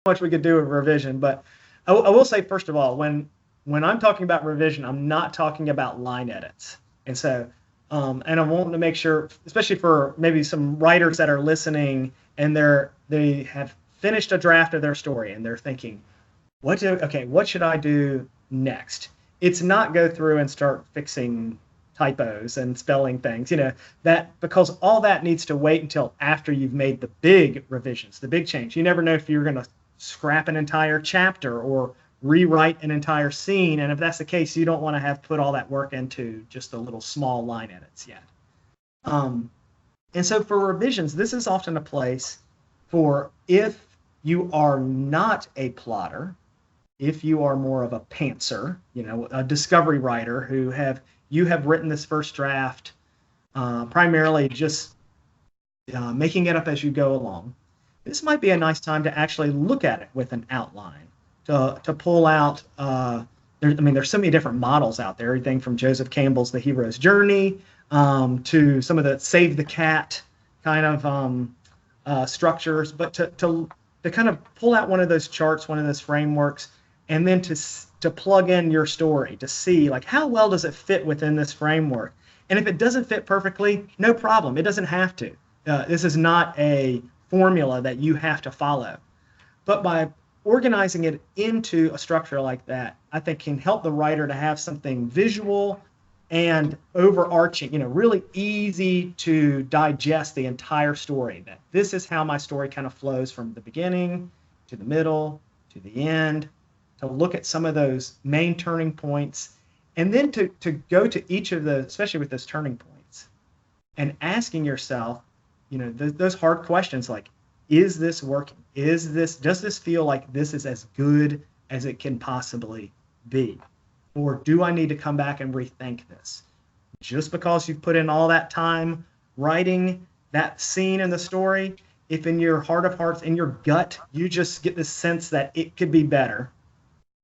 much we could do with revision, but I will say, first of all, when I'm talking about revision, I'm not talking about line edits. And so, and I want to make sure, especially for maybe some writers that are listening and they have finished a draft of their story and they're thinking, what should I do next? It's not go through and start fixing typos and spelling things, that, because all that needs to wait until after you've made the big revisions, the big change. You never know if you're going to scrap an entire chapter or rewrite an entire scene, and if that's the case, you don't want to have put all that work into just the little small line edits yet. And so for revisions, this is often a place for, if you are not a plotter, if you are more of a pantser, a discovery writer you have written this first draft primarily just making it up as you go along, this might be a nice time to actually look at it with an outline, to pull out, there's so many different models out there, everything from Joseph Campbell's The Hero's Journey to some of the Save the Cat kind of structures, but to kind of pull out one of those charts, one of those frameworks, and then to plug in your story to see, like, how well does it fit within this framework? And if it doesn't fit perfectly, no problem. It doesn't have to. This is not a formula that you have to follow. But by organizing it into a structure like that, I think can help the writer to have something visual and overarching, really easy to digest the entire story. That this is how my story kind of flows from the beginning to the middle to the end, to look at some of those main turning points, and then to go to each of the, especially with those turning points, and asking yourself, those hard questions like, is this working? Does this feel like this is as good as it can possibly be? Or do I need to come back and rethink this? Just because you've put in all that time writing that scene in the story, if in your heart of hearts, in your gut, you just get this sense that it could be better,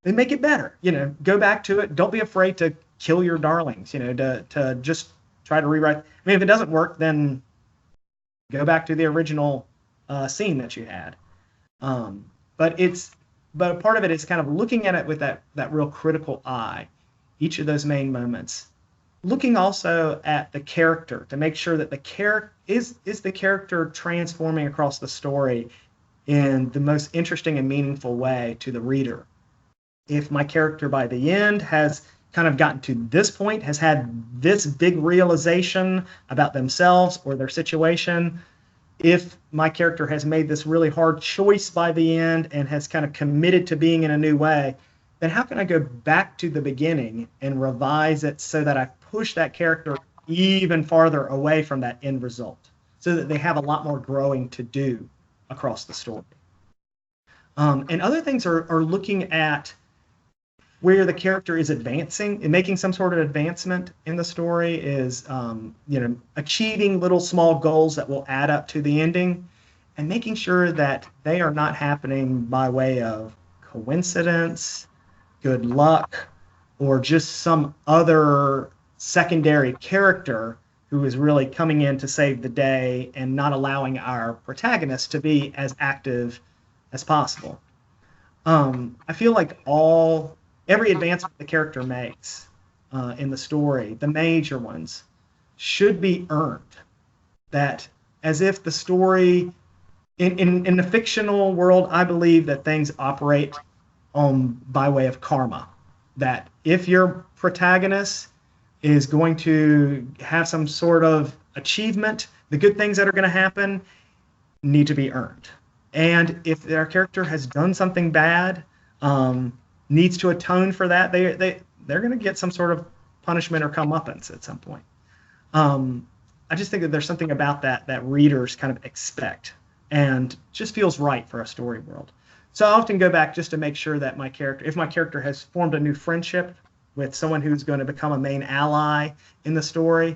then make it better. Go back to it. Don't be afraid to kill your darlings, to just try to rewrite. If it doesn't work, then go back to the original scene that you had. But a part of it is kind of looking at it with that real critical eye, each of those main moments. Looking also at the character to make sure that is the character transforming across the story in the most interesting and meaningful way to the reader. If my character by the end has kind of gotten to this point, has had this big realization about themselves or their situation, if my character has made this really hard choice by the end and has kind of committed to being in a new way, then how can I go back to the beginning and revise it so that I push that character even farther away from that end result, so that they have a lot more growing to do across the story? And other things are looking at where the character is advancing and making some sort of advancement in the story, is achieving little small goals that will add up to the ending, and making sure that they are not happening by way of coincidence, good luck, or just some other secondary character who is really coming in to save the day and not allowing our protagonist to be as active as possible. I feel like every advancement the character makes in the story, the major ones, should be earned. That, as if the story, in the fictional world, I believe that things operate by way of karma. That if your protagonist is going to have some sort of achievement, the good things that are going to happen need to be earned. And if their character has done something bad, needs to atone for that, they're going to get some sort of punishment or comeuppance at some point. I just think that there's something about that readers kind of expect and just feels right for a story world. So I often go back just to make sure that if my character has formed a new friendship with someone who's going to become a main ally in the story,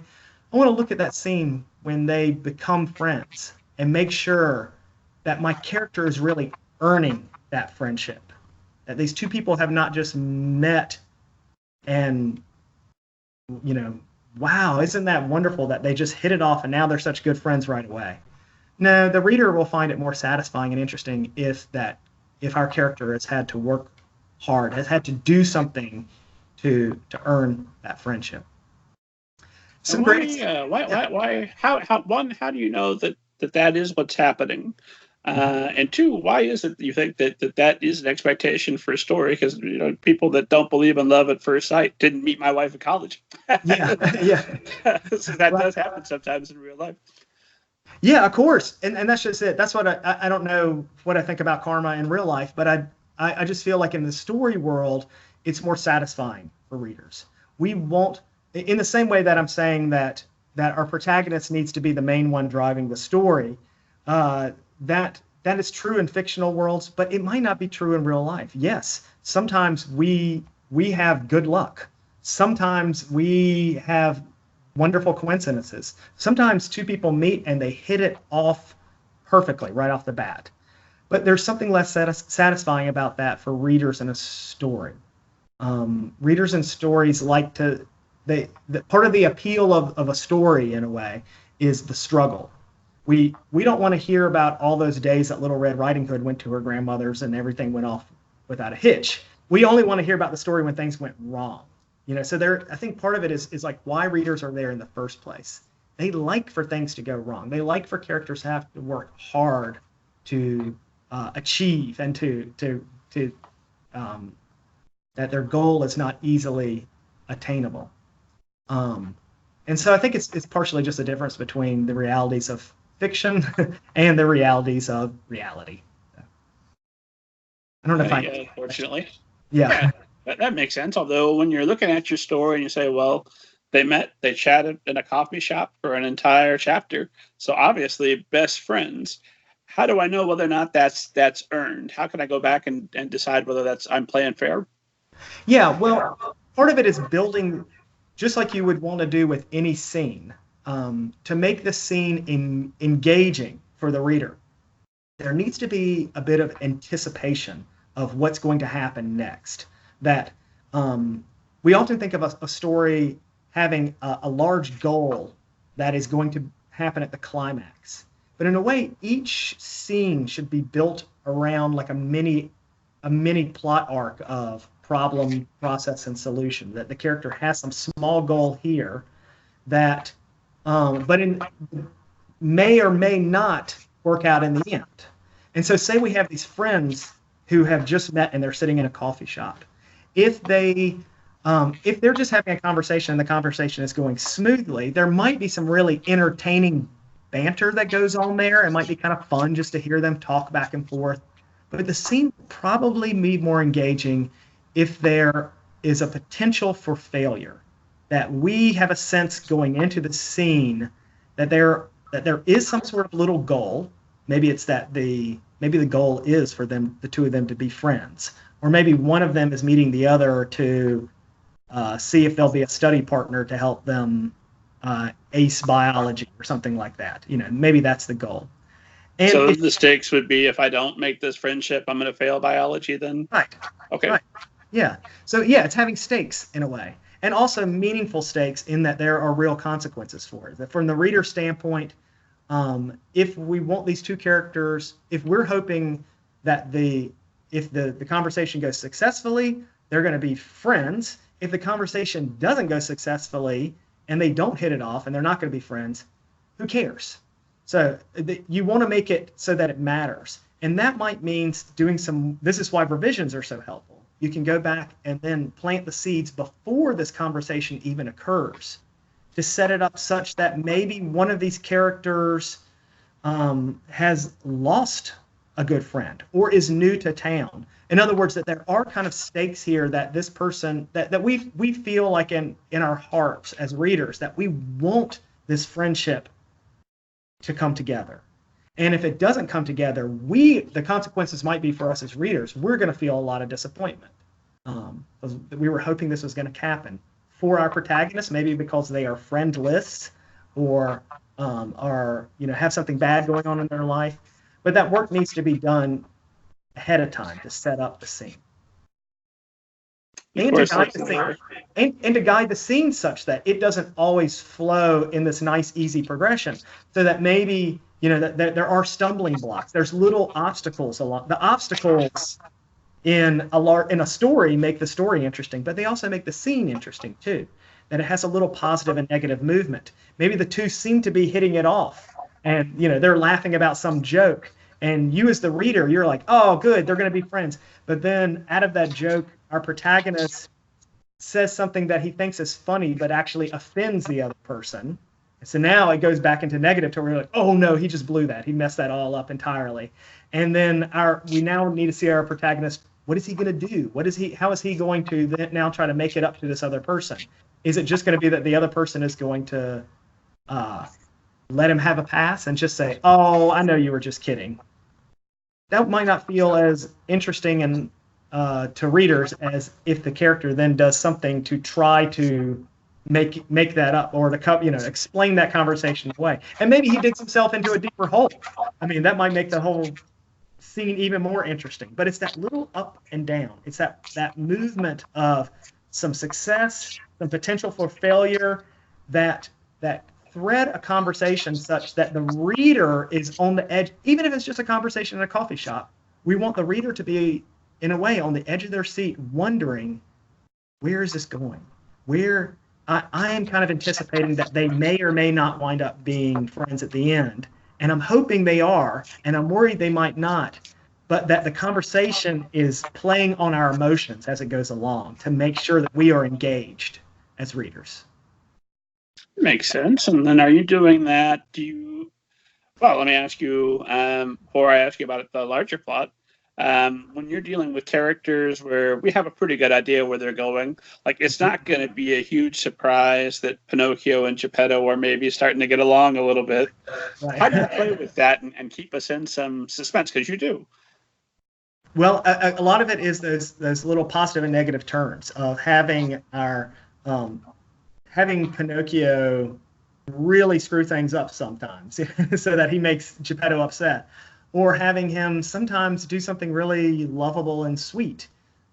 I want to look at that scene when they become friends and make sure that my character is really earning that friendship. That these two people have not just met and, wow, isn't that wonderful that they just hit it off and now they're such good friends right away. No, the reader will find it more satisfying and interesting if that if our character has had to work hard, has had to do something to earn that friendship. Some great. Why? How do you know that is what's happening? And two, why is it that you think that is an expectation for a story? Because people that don't believe in love at first sight didn't meet my wife in college. Yeah, yeah. So that does happen sometimes in real life. Yeah, of course, and that's just it. That's what I don't know what I think about karma in real life, but I just feel like in the story world, it's more satisfying for readers. We won't, in the same way that I'm saying that our protagonist needs to be the main one driving the story. That is true in fictional worlds, but it might not be true in real life. Yes, sometimes we have good luck. Sometimes we have wonderful coincidences. Sometimes two people meet and they hit it off perfectly right off the bat. But there's something less satisfying about that for readers in a story. Readers in stories like to part of the appeal of a story in a way is the struggle. We don't want to hear about all those days that Little Red Riding Hood went to her grandmother's and everything went off without a hitch. We only want to hear about the story when things went wrong. So I think part of it is like why readers are there in the first place. They like for things to go wrong. They like for characters to have to work hard to achieve and to that their goal is not easily attainable. And so I think it's partially just a difference between the realities of fiction and the realities of reality. I don't know if unfortunately. Yeah. That makes sense. Although when you're looking at your story and you say, well, they chatted in a coffee shop for an entire chapter. So obviously best friends. How do I know whether or not that's earned? How can I go back and decide whether I'm playing fair? Yeah, well, part of it is building, just like you would want to do with any scene, to make the scene engaging for the reader. There needs to be a bit of anticipation of what's going to happen next. That we often think of a story having a large goal that is going to happen at the climax. But in a way, each scene should be built around like a mini plot arc of problem, process, and solution. That the character has some small goal here that, may or may not work out in the end. And so, say we have these friends who have just met and they're sitting in a coffee shop. If they're just having a conversation and the conversation is going smoothly, there might be some really entertaining banter that goes on there. It might be kind of fun just to hear them talk back and forth. But the scene would probably be more engaging if there is a potential for failure. That we have a sense going into the scene that there is some sort of little goal. Maybe it's that the goal is for them, the two of them, to be friends. Or maybe one of them is meeting the other to see if there'll be a study partner to help them ace biology or something like that. Maybe that's the goal. And so the stakes would be, if I don't make this friendship, I'm going to fail biology then? Right. Okay. Right. Yeah. So, yeah, it's having stakes in a way. And also meaningful stakes in that there are real consequences for it. That from the reader standpoint, if we want these two characters, if we're hoping that if the conversation goes successfully, they're going to be friends. If the conversation doesn't go successfully and they don't hit it off and they're not going to be friends, who cares? So you want to make it so that it matters. And that might mean this is why revisions are so helpful. You can go back and then plant the seeds before this conversation even occurs to set it up such that maybe one of these characters has lost a good friend or is new to town. In other words, that there are kind of stakes here that this person, that we feel like in our hearts as readers, that we want this friendship to come together. And if it doesn't come together, the consequences might be for us as readers. We're going to feel a lot of disappointment. We were hoping this was going to happen for our protagonists, maybe because they are friendless or have something bad going on in their life. But that work needs to be done ahead of time to set up the scene. And to guide the scene such that it doesn't always flow in this nice, easy progression. So that maybe that there are stumbling blocks. There's little obstacles along. The obstacles in a story make the story interesting, but they also make the scene interesting too. That it has a little positive and negative movement. Maybe the two seem to be hitting it off, and they're laughing about some joke, and you as the reader, you're like, oh, good, they're going to be friends. But then out of that joke, our protagonist says something that he thinks is funny, but actually offends the other person. So now it goes back into negative to where you're like, oh no, he just blew that. He messed that all up entirely. And then we now need to see our protagonist. What is he going to do? How is he going to then now try to make it up to this other person? Is it just going to be that the other person is going to let him have a pass and just say, oh, I know you were just kidding? That might not feel as interesting and to readers as if the character then does something to try to make that up, or to explain that conversation away. And maybe he digs himself into a deeper hole. I mean, that might make the whole scene even more interesting. But it's that little up and down. It's that movement of some success, some potential for failure, that thread a conversation such that the reader is on the edge. Even if it's just a conversation in a coffee shop, we want the reader to be, in a way, on the edge of their seat, wondering, where is this going? I am kind of anticipating that they may or may not wind up being friends at the end. And I'm hoping they are, and I'm worried they might not. But that the conversation is playing on our emotions as it goes along to make sure that we are engaged as readers. Makes sense. And then are you doing that? Well, let me ask you, before I ask you about the larger plot, when you're dealing with characters where we have a pretty good idea where they're going, like it's not going to be a huge surprise that Pinocchio and Geppetto are maybe starting to get along a little bit. Right. How do you play with that and keep us in some suspense? Because you do. Well, a lot of it is those little positive and negative turns of having having Pinocchio really screw things up sometimes so that he makes Geppetto upset. Or having him sometimes do something really lovable and sweet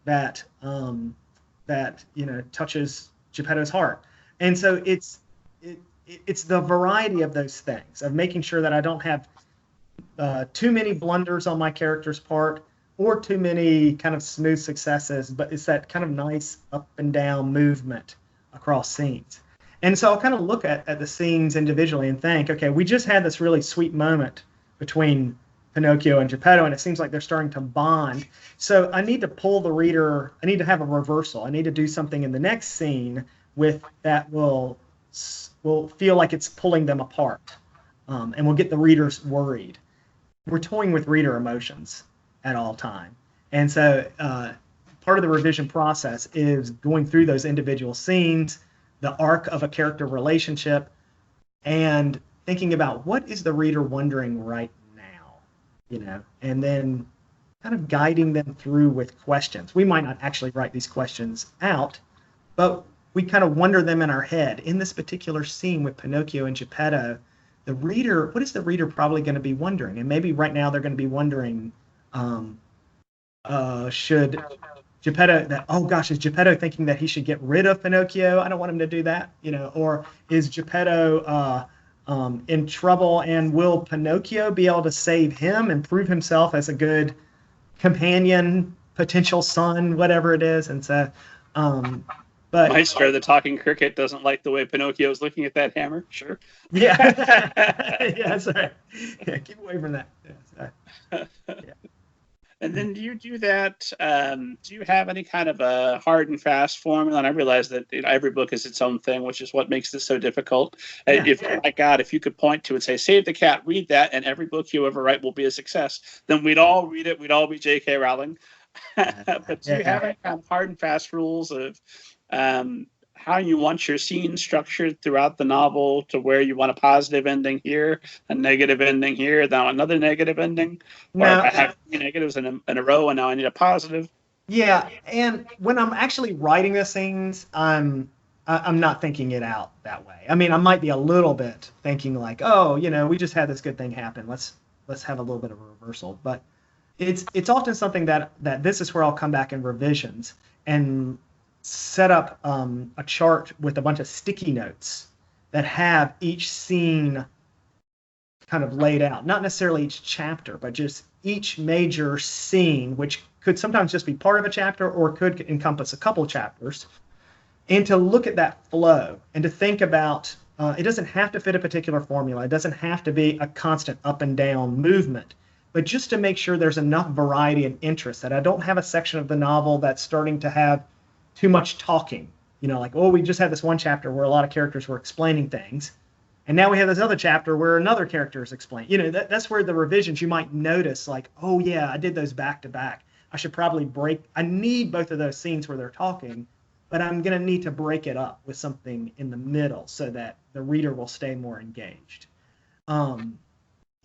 that touches Geppetto's heart. And so it's the variety of those things, of making sure that I don't have too many blunders on my character's part or too many kind of smooth successes, but it's that kind of nice up and down movement across scenes. And so I'll kind of look at the scenes individually and think, okay, we just had this really sweet moment between Pinocchio and Geppetto, and it seems like they're starting to bond. So I need to pull the reader. I need to have a reversal. I need to do something in the next scene with that will feel like it's pulling them apart, and will get the readers worried. We're toying with reader emotions at all time, and so part of the revision process is going through those individual scenes, the arc of a character relationship, and thinking about what is the reader wondering right now, and then kind of guiding them through with questions. We might not actually write these questions out, but we kind of wonder them in our head. In this particular scene with Pinocchio and Geppetto, what is the reader probably going to be wondering? And maybe right now they're going to be wondering, should Geppetto, oh gosh, is Geppetto thinking that he should get rid of Pinocchio? I don't want him to do that, or is Geppetto in trouble, and will Pinocchio be able to save him and prove himself as a good companion, potential son, whatever it is? And so, but Maestro, the talking cricket, doesn't like the way Pinocchio is looking at that hammer. Sure. Yeah. Yeah, sorry. Yeah, keep away from that. Yeah, yeah. And then do you do that? Do you have any kind of a hard and fast formula? And I realize that every book is its own thing, which is what makes this so difficult. Yeah. If you could point to and say, Save the Cat, read that, and every book you ever write will be a success, then we'd all read it. We'd all be J.K. Rowling. But do you have any kind of hard and fast rules of how you want your scene structured throughout the novel, to where you want a positive ending here, a negative ending here, now another negative ending? Or I have 3 negatives in a row and now I need a positive? Yeah, and when I'm actually writing the scenes, I'm not thinking it out that way. I mean, I might be a little bit thinking like, oh, we just had this good thing happen. Let's have a little bit of a reversal. But it's often something that this is where I'll come back in revisions and set up a chart with a bunch of sticky notes that have each scene kind of laid out, not necessarily each chapter, but just each major scene, which could sometimes just be part of a chapter or could encompass a couple chapters, and to look at that flow and to think about, it doesn't have to fit a particular formula. It doesn't have to be a constant up and down movement, but just to make sure there's enough variety and interest, that I don't have a section of the novel that's starting to have too much talking. Like, oh, we just had this one chapter where a lot of characters were explaining things, and now we have this other chapter where another character is explaining. That's where the revisions you might notice, like, oh yeah, I did those back to back. I should probably I need both of those scenes where they're talking, but I'm going to need to break it up with something in the middle so that the reader will stay more engaged. And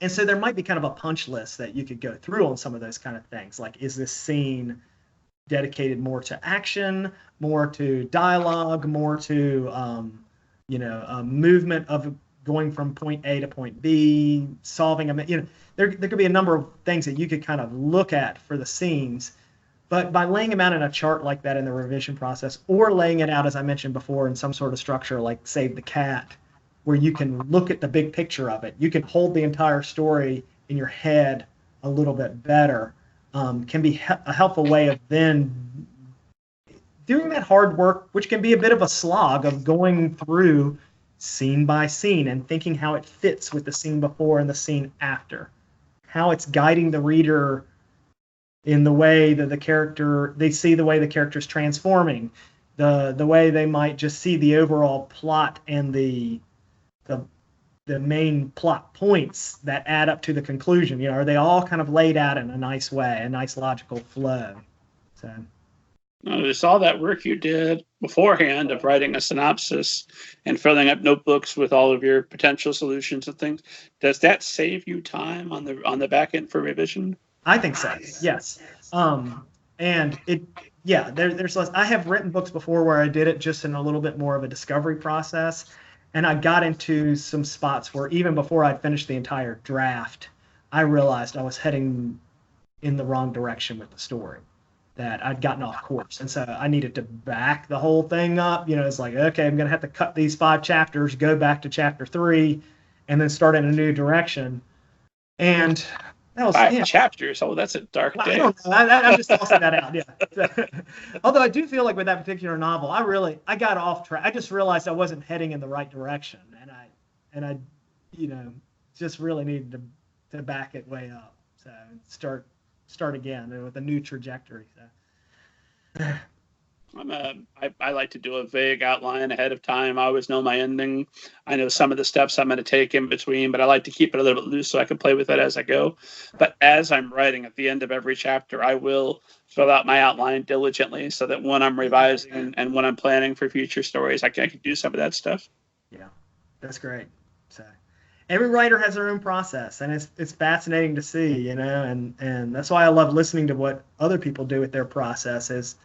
so there might be kind of a punch list that you could go through on some of those kind of things. Like, is this scene dedicated more to action, more to dialogue, more to, movement of going from point A to point B, solving there could be a number of things that you could kind of look at for the scenes. But by laying them out in a chart like that in the revision process, or laying it out, as I mentioned before, in some sort of structure like Save the Cat, where you can look at the big picture of it, you can hold the entire story in your head a little bit better, can be a helpful way of then doing that hard work, which can be a bit of a slog of going through scene by scene and thinking how it fits with the scene before and the scene after, how it's guiding the reader in the way that they see the way the character's transforming, the way they might just see the overall plot and the main plot points that add up to the conclusion. Are they all kind of laid out in a nice way, a nice logical flow? So notice all that work you did beforehand of writing a synopsis and filling up notebooks with all of your potential solutions and things. Does that save you time on the back end for revision? I think so. Yes. And there's less. I have written books before where I did it just in a little bit more of a discovery process. And I got into some spots where even before I'd finished the entire draft, I realized I was heading in the wrong direction with the story, that I'd gotten off course. And so I needed to back the whole thing up. It's like, okay, I'm going to have to cut these 5 chapters, go back to chapter 3, and then start in a new direction. And that was 5 chapters. Oh, that's a dark day. I don't know. I'm just tossing that out. Yeah. Although I do feel like with that particular novel, I got off track. I just realized I wasn't heading in the right direction, and I just really needed to back it way up. So start again with a new trajectory. So. I like to do a vague outline ahead of time. I always know my ending. I know some of the steps I'm going to take in between, but I like to keep it a little bit loose so I can play with it as I go. But as I'm writing at the end of every chapter, I will fill out my outline diligently so that when I'm revising and when I'm planning for future stories, I can do some of that stuff. Yeah, that's great. So every writer has their own process, and it's fascinating to see, and that's why I love listening to what other people do with their processes.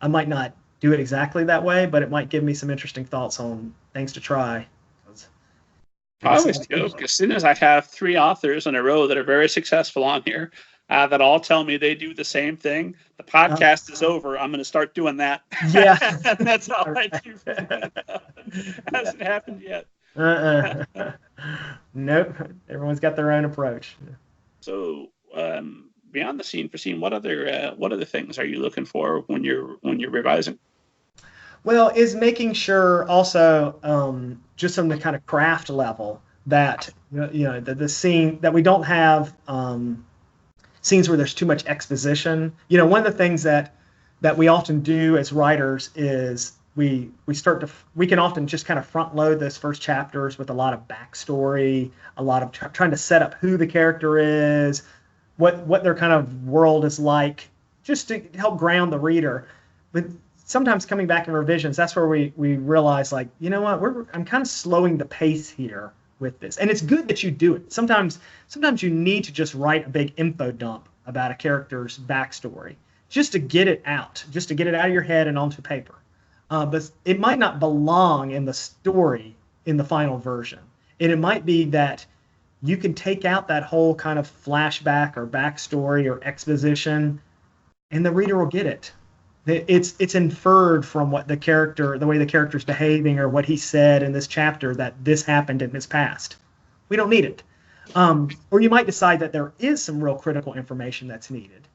I might not do it exactly that way, but it might give me some interesting thoughts on things to try. I always joke, as soon as I have 3 authors in a row that are very successful on here, that all tell me they do the same thing, the podcast is over. I'm going to start doing that. Yeah. And that's all I do. Hasn't happened yet. Nope. Everyone's got their own approach. So, beyond the scene for scene, what other things are you looking for when you're revising? Well, is making sure also just on the kind of craft level that the scene, that we don't have scenes where there's too much exposition. One of the things that we often do as writers is we can often just kind of front load those first chapters with a lot of backstory, a lot of trying to set up who the character is, what their kind of world is like, just to help ground the reader. But sometimes coming back in revisions, that's where we realize, like, I'm kind of slowing the pace here with this. And it's good that you do it. Sometimes you need to just write a big info dump about a character's backstory, just to get it out of your head and onto paper. But it might not belong in the story in the final version. And it might be that you can take out that whole kind of flashback or backstory or exposition, and the reader will get it. It's inferred from the way the character's behaving or what he said in this chapter that this happened in his past. We don't need it. Or you might decide that there is some real critical information that's needed,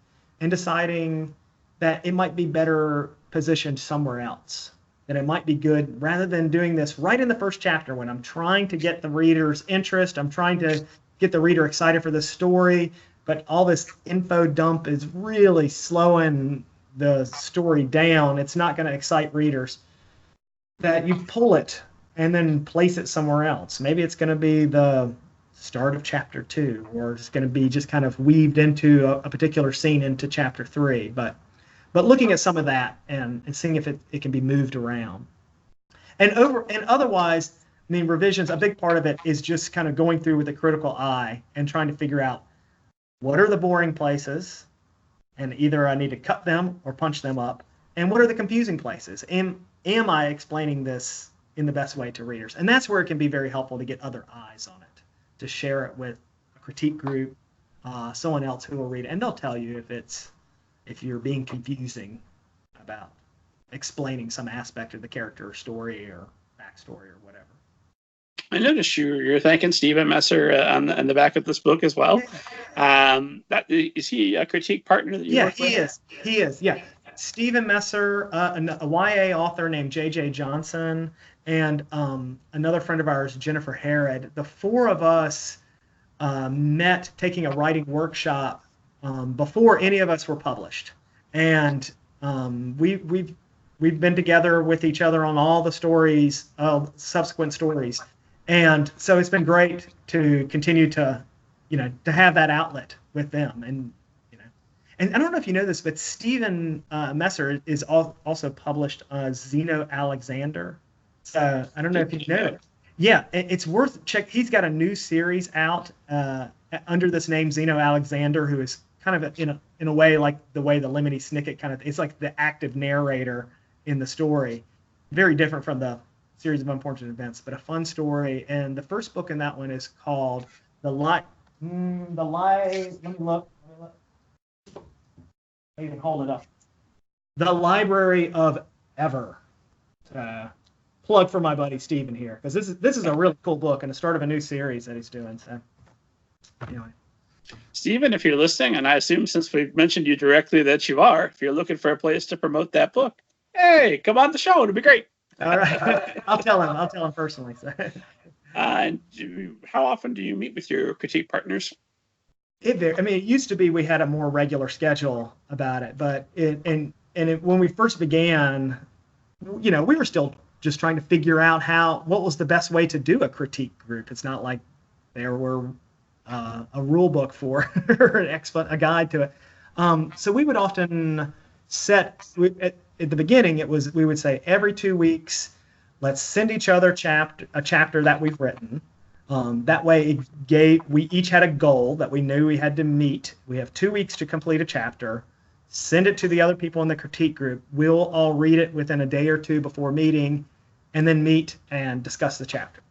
and deciding that it might be better positioned somewhere else, that it might be good rather than doing this right in the first chapter when I'm trying to get the reader's interest, I'm trying to get the reader excited for the story, but all this info dump is really slowing the story down. It's not going to excite readers. That you pull it and then place it somewhere else. Maybe it's going to be the start of chapter 2, or it's going to be just kind of weaved into a particular scene into chapter 3. But looking at some of that and seeing if it can be moved around. And otherwise, I mean, revisions, a big part of it is just kind of going through with a critical eye and trying to figure out what are the boring places, and either I need to cut them or punch them up, and what are the confusing places? Am I explaining this in the best way to readers? And that's where it can be very helpful to get other eyes on it, to share it with a critique group, someone else who will read it, and they'll tell you if you're being confusing about explaining some aspect of the character or story or backstory or whatever. I noticed you're thanking Stephen Messer on the back of this book as well. Is he a critique partner that you work with? He is. Yeah. Stephen Messer, a YA author named J.J. Johnson, and another friend of ours, Jennifer Harrod. The four of us met taking a writing workshop before any of us were published, and we've been together with each other on all the stories, subsequent stories, and so it's been great to continue to have that outlet with them. And I don't know if you know this, but Stephen Messer is also published Zeno Alexander. So I don't know if you know it. Yeah, it's worth check. He's got a new series out under this name, Zeno Alexander, who is kind of in a way like the way the Lemony Snicket kind of. It's like the active narrator in the story. Very different from the series of unfortunate events, but a fun story. And the first book in that one is called Let me look. I even hold it up. The Library of Ever. Plug for my buddy Stephen here, because this is a really cool book and the start of a new series that he's doing. So anyway. Stephen, if you're listening, and I assume since we've mentioned you directly that you are, if you're looking for a place to promote that book, hey, come on the show. It'll be great. All right. I'll tell him personally. So. How often do you meet with your critique partners? It used to be we had a more regular schedule about it, but when we first began, we were still just trying to figure out what was the best way to do a critique group. It's not like there were a rule book for a guide to it. So we would often set at the beginning. We would say every 2 weeks, let's send each other a chapter that we've written. That way, we each had a goal that we knew we had to meet. We have 2 weeks to complete a chapter. Send it to the other people in the critique group. We'll all read it within a day or two before meeting, and then meet and discuss the chapter.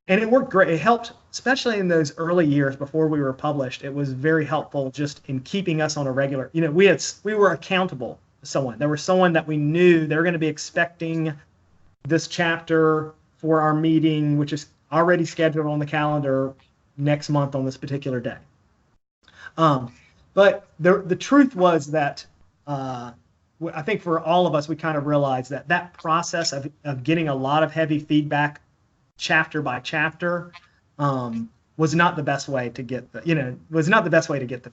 And it worked great. It helped, especially in those early years before we were published. It was very helpful just in keeping us on a regular. We were accountable to someone. There was someone that we knew they were going to be expecting this chapter for our meeting, which is already scheduled on the calendar next month on this particular day. But the truth was that I think for all of us, we kind of realized that process of getting a lot of heavy feedback chapter by chapter was not the best way to get the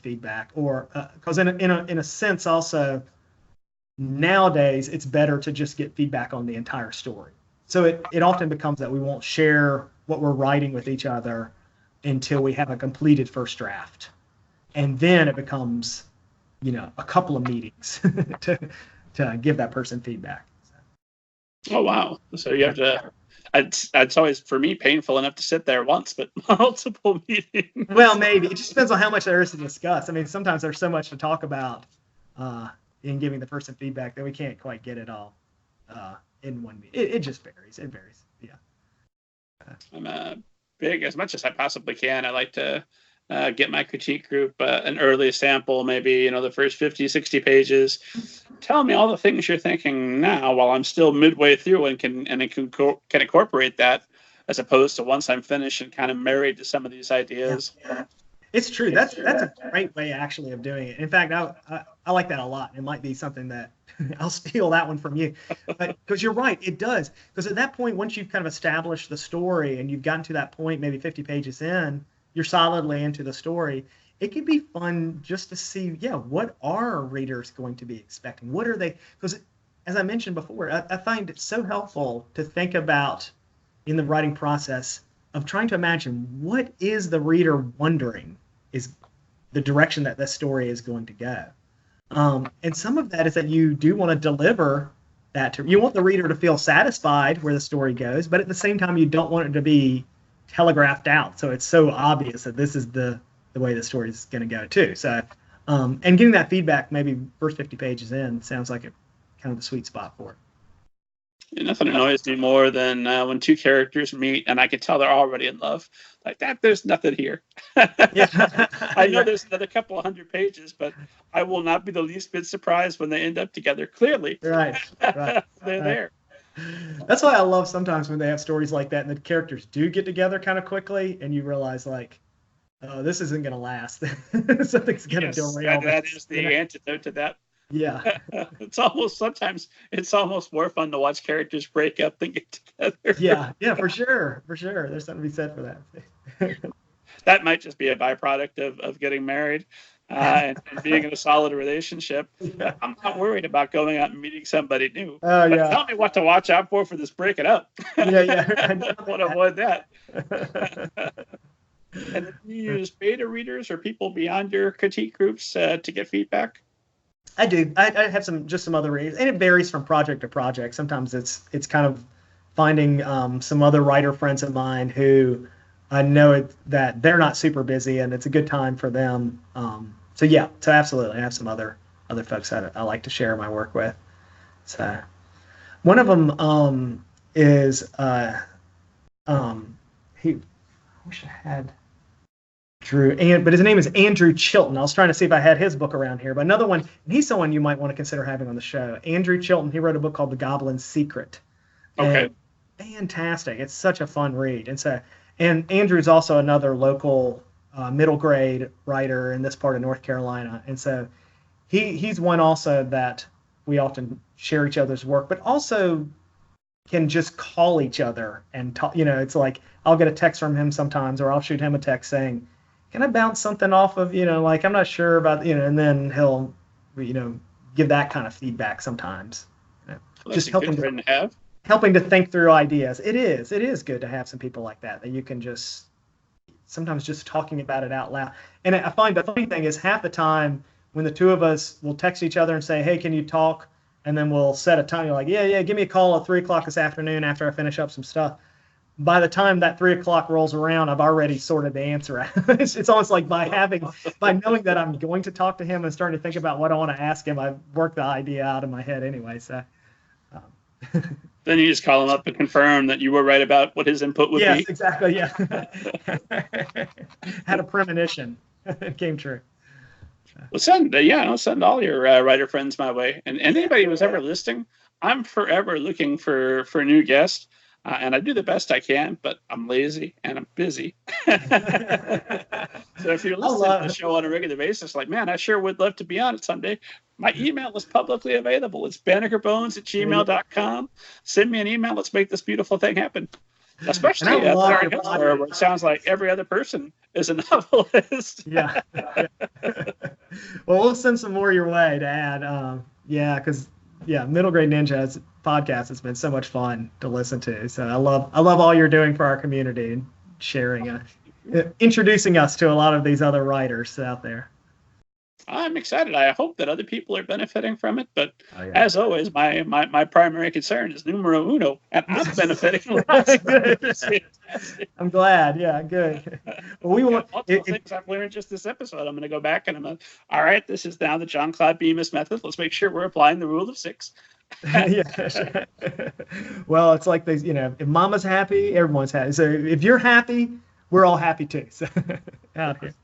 feedback, or because in a sense also nowadays it's better to just get feedback on the entire story. So it often becomes that we won't share what we're writing with each other until we have a completed first draft. And then it becomes, a couple of meetings to give that person feedback. Oh, wow. So you have to, it's always, for me, painful enough to sit there once, but multiple meetings. Well, maybe. It just depends on how much there is to discuss. I mean, sometimes there's so much to talk about in giving the person feedback that we can't quite get it all in one meeting. It just varies. It varies. Yeah. I'm big, as much as I possibly can. I like to get my critique group an early sample, maybe, the first 50, 60 pages. Tell me all the things you're thinking now while I'm still midway through and can incorporate that as opposed to once I'm finished and kind of married to some of these ideas. Yeah. It's true. That's a great way actually of doing it. In fact, I like that a lot. It might be something that I'll steal that one from you, but because you're right, it does. Because at that point, once you've kind of established the story and you've gotten to that point, maybe 50 pages in, you're solidly into the story. It can be fun just to see, what are readers going to be expecting? What are they? Because as I mentioned before, I find it so helpful to think about in the writing process of trying to imagine what is the reader wondering is the direction that the story is going to go. And some of that is that you do want to deliver that you want the reader to feel satisfied where the story goes, but at the same time, you don't want it to be telegraphed out. So it's so obvious that this is the way the story is going to go too. So, and getting that feedback maybe first 50 pages in sounds like kind of the sweet spot for it. Nothing annoys me more than when two characters meet and I can tell they're already in love. Like that, there's nothing here. I know there's another couple of 100 pages, but I will not be the least bit surprised when they end up together. Clearly, right. They're there. That's why I love sometimes when they have stories like that and the characters do get together kind of quickly, and you realize like, oh, this isn't going to last. Something's going to derail. That is the antidote to that. Yeah. It's almost more fun to watch characters break up than get together. Yeah, for sure. There's something to be said for that. That might just be a byproduct of getting married and being in a solid relationship. Yeah. I'm not worried about going out and meeting somebody new. Oh, yeah. Tell me what to watch out for this breaking up. Yeah. I want to avoid that. And do you use beta readers or people beyond your critique groups to get feedback? I do. I have some other readers, and it varies from project to project. Sometimes it's kind of finding some other writer friends of mine who I know that they're not super busy, and it's a good time for them. So absolutely, I have some other folks that I like to share my work with. So one of them is I wish I had Drew, but his name is Andrew Chilton. I was trying to see if I had his book around here, but another one, and he's someone you might want to consider having on the show. Andrew Chilton, he wrote a book called The Goblin's Secret. Okay. And fantastic. It's such a fun read. And Andrew's also another local middle grade writer in this part of North Carolina. And so he's one also that we often share each other's work, but also can just call each other and talk. It's like I'll get a text from him sometimes, or I'll shoot him a text saying, can I bounce something off of, like I'm not sure about, and then he'll, give that kind of feedback sometimes. Well, just helping to think through ideas. It is good to have some people like that you can sometimes just talking about it out loud. And I find the funny thing is half the time when the two of us will text each other and say, hey, can you talk? And then we'll set a time. You're like, yeah, give me a call at 3:00 this afternoon after I finish up some stuff. By the time that 3:00 rolls around, I've already sorted the answer out. It's almost like by knowing that I'm going to talk to him and starting to think about what I want to ask him, I've worked the idea out in my head anyway. So then you just call him up and confirm that you were right about what his input would be. Yes, exactly. Yeah. Had a premonition. It came true. Well, send all your writer friends my way. And anybody who's ever listening, I'm forever looking for new guests. And I do the best I can, but I'm lazy and I'm busy. So if you're listening to the show on a regular basis, like, man, I sure would love to be on it someday. My email is publicly available. It's bannekerbones@gmail.com. Send me an email. Let's make this beautiful thing happen. Especially where it sounds like every other person is a novelist. Yeah. Well, we'll send some more your way to add. Because Middle Grade Ninja's podcast has been so much fun to listen to. So I love all you're doing for our community and sharing, introducing us to a lot of these other writers out there. I'm excited. I hope that other people are benefiting from it. But as always, my primary concern is numero uno, and I'm benefiting. I'm glad. Yeah, good. Well, we want things I've learned just this episode. I'm going to go back and I'm going to, all right, this is now the John Claude Bemis method. Let's make sure we're applying the rule of 6. Yeah. Well, it's like these, if mama's happy, everyone's happy. So if you're happy, we're all happy too. So out here.